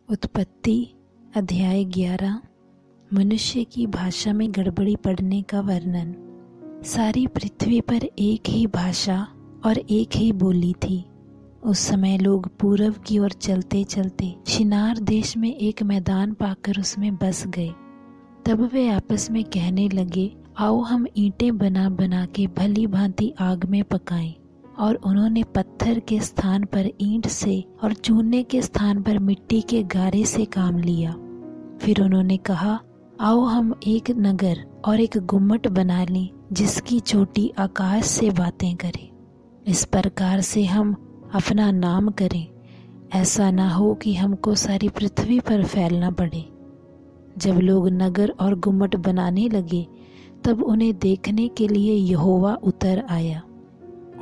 उत्पत्ति अध्याय 11। मनुष्य की भाषा में गड़बड़ी पड़ने का वर्णन। सारी पृथ्वी पर एक ही भाषा और एक ही बोली थी। उस समय लोग पूरब की ओर चलते चलते शिनार देश में एक मैदान पाकर उसमें बस गए। तब वे आपस में कहने लगे, आओ हम ईंटें बना बना के भली भांति आग में पकाएं। और उन्होंने पत्थर के स्थान पर ईंट से और चूने के स्थान पर मिट्टी के गारे से काम लिया। फिर उन्होंने कहा, आओ हम एक नगर और एक गुम्मट बना लें जिसकी चोटी आकाश से बातें करे। इस प्रकार से हम अपना नाम करें, ऐसा ना हो कि हमको सारी पृथ्वी पर फैलना पड़े। जब लोग नगर और गुम्मट बनाने लगे तब उन्हें देखने के लिए यहोवा उतर आया।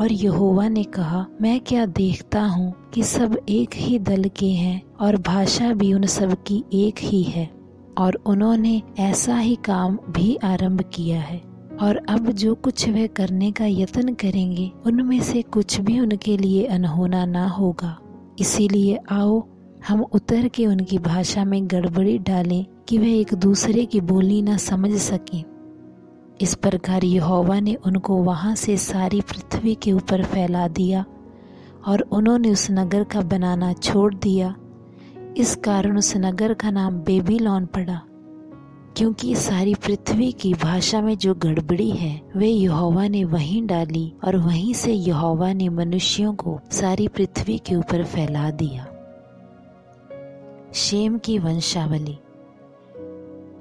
और यहोवा ने कहा, मैं क्या देखता हूँ कि सब एक ही दल के हैं और भाषा भी उन सब की एक ही है। और उन्होंने ऐसा ही काम भी आरंभ किया है। और अब जो कुछ वे करने का यत्न करेंगे उनमें से कुछ भी उनके लिए अनहोना ना होगा। इसीलिए आओ हम उतर के उनकी भाषा में गड़बड़ी डालें कि वे एक दूसरे की बोली ना समझ सकें। इस प्रकार यहोवा ने उनको वहां से सारी पृथ्वी के ऊपर फैला दिया और उन्होंने उस नगर का बनाना छोड़ दिया। इस कारण उस नगर का नाम बेबीलोन पड़ा, क्योंकि सारी पृथ्वी की भाषा में जो गड़बड़ी है वे यहोवा ने वहीं डाली और वहीं से यहोवा ने मनुष्यों को सारी पृथ्वी के ऊपर फैला दिया। शेम की वंशावली।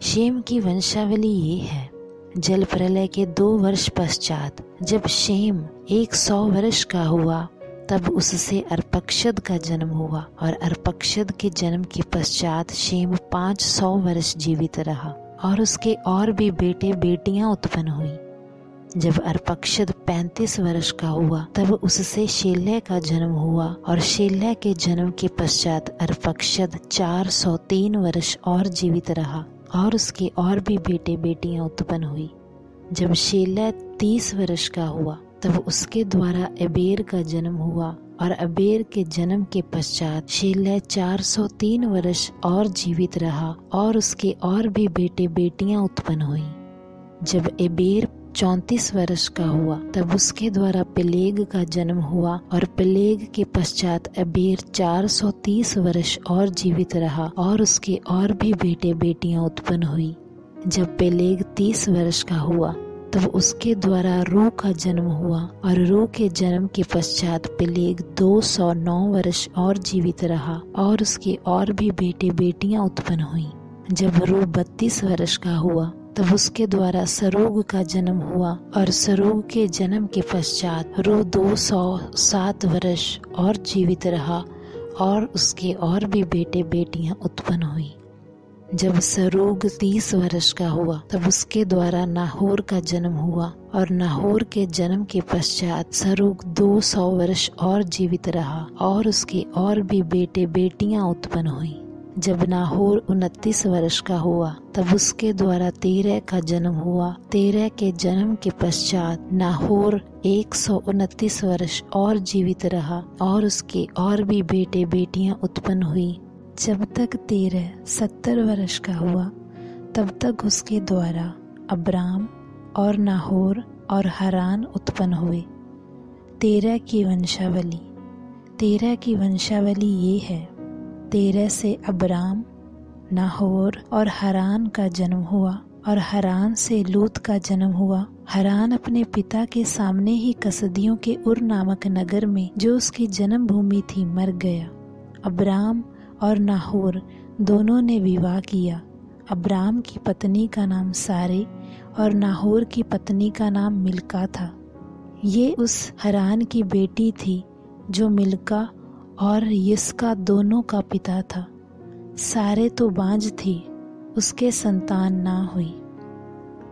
शेम की वंशावली ये है, जल प्रलय के 2 वर्ष पश्चात जब शेम 100 वर्ष का हुआ तब उससे अर्पक्षद का जन्म हुआ। और अर्पक्षद के जन्म के पश्चात शेम 500 वर्ष जीवित रहा और उसके और भी बेटे बेटियां उत्पन्न हुई। जब अर्पक्षद 35 वर्ष का हुआ तब उससे शेलह का जन्म हुआ। और शेलह के जन्म के पश्चात अर्पक्षद 403 वर्ष और जीवित रहा और उसके और भी बेटे बेटियां उत्पन्न हुई। जब शेलह 30 वर्ष का हुआ तब उसके द्वारा एबेर का जन्म हुआ। और एबेर के जन्म के पश्चात शेलह 403 वर्ष और जीवित रहा और उसके और भी बेटे बेटियां उत्पन्न हुई। जब एबेर 34 वर्ष का हुआ तब उसके द्वारा पेलेग का जन्म हुआ। और पेलेग के पश्चात एबेर 430 वर्ष और जीवित रहा और उसके और भी बेटे बेटियां उत्पन्न हुई। जब पेलेग 30 वर्ष का हुआ तब उसके द्वारा रू का जन्म हुआ। और रू के जन्म के पश्चात पेलेग 209 वर्ष और जीवित रहा और उसके और भी बेटे बेटियां उत्पन्न हुई। जब रू 32 वर्ष का हुआ तब उसके द्वारा सरूग का जन्म हुआ। और सरूग के जन्म के पश्चात रू 207 वर्ष और जीवित रहा और उसके और भी बेटे बेटियां उत्पन्न हुई। जब सरूग 30 वर्ष का हुआ तब उसके द्वारा नाहोर का जन्म हुआ। और नाहोर के जन्म के पश्चात सरूग 200 वर्ष और जीवित रहा और उसके और भी बेटे बेटियां उत्पन्न हुई। जब नाहोर 29 वर्ष का हुआ तब उसके द्वारा तेरह का जन्म हुआ। तेरह के जन्म के पश्चात नाहोर 129 वर्ष और जीवित रहा और उसके और भी बेटे बेटियां उत्पन्न हुई। जब तक तेरह 70 वर्ष का हुआ तब तक उसके द्वारा अब्राम और नाहोर और हारान उत्पन्न हुए। तेरह की वंशावली। तेरह की वंशावली ये है, तेरह से अब्राम, नाहोर और हारान का जन्म हुआ। और हारान से लूत का जन्म हुआ। हारान अपने पिता के सामने ही कसदियों के उर नामक नगर में जो उसकी जन्म भूमि थी मर गया। अब्राम और नाहोर दोनों ने विवाह किया। अब्राम की पत्नी का नाम सारे और नाहोर की पत्नी का नाम मिल्का था। ये उस हारान की बेटी थी जो मिल्का और यिस्का दोनों का पिता था। सारे तो बांझ थी, उसके संतान ना हुई।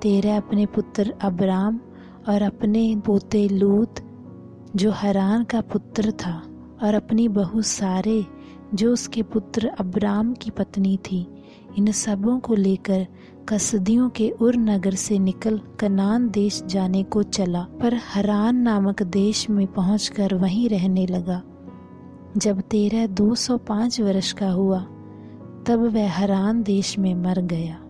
तेरह अपने पुत्र अब्राम और अपने पोते लूत जो हारान का पुत्र था और अपनी बहू सारे जो उसके पुत्र अब्राम की पत्नी थी, इन सबों को लेकर कसदियों के उर नगर से निकल कनान देश जाने को चला, पर हारान नामक देश में पहुंचकर वहीं रहने लगा। जब तेरह 205 वर्ष का हुआ तब वह हरान देश में मर गया।